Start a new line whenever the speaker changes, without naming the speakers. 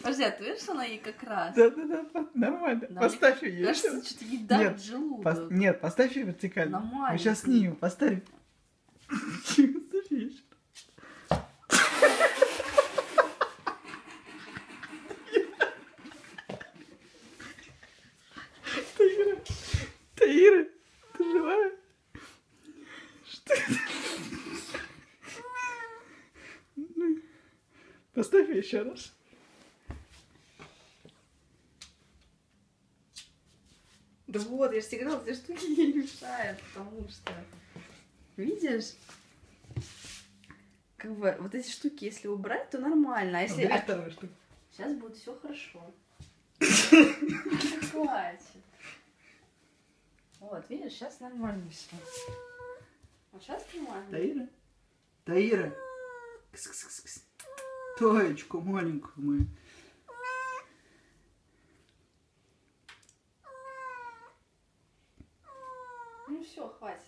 Подожди, а ты видишь, что она ей как раз?
Да, нормально.
Да,
Поставь ее.
Кажется, что-то ей давит желудок.
Нет, поставь ее вертикально.
Нормально.
Мы сейчас снимем, поставь. Поставь ее еще. Таира, ты жива? Что это? Поставь еще раз.
Да вот, я же тебе говорила, эти штуки ей мешают, потому что... Видишь? Как бы, вот эти штуки, если убрать, то нормально. А если...
Вторую штуку.
Сейчас будет все хорошо. Хватит. Вот, видишь, сейчас нормально все. Вот сейчас нормально.
Таира. Кс-кс-кс-кс. Тоечку маленькую мою.
Ну все, хватит.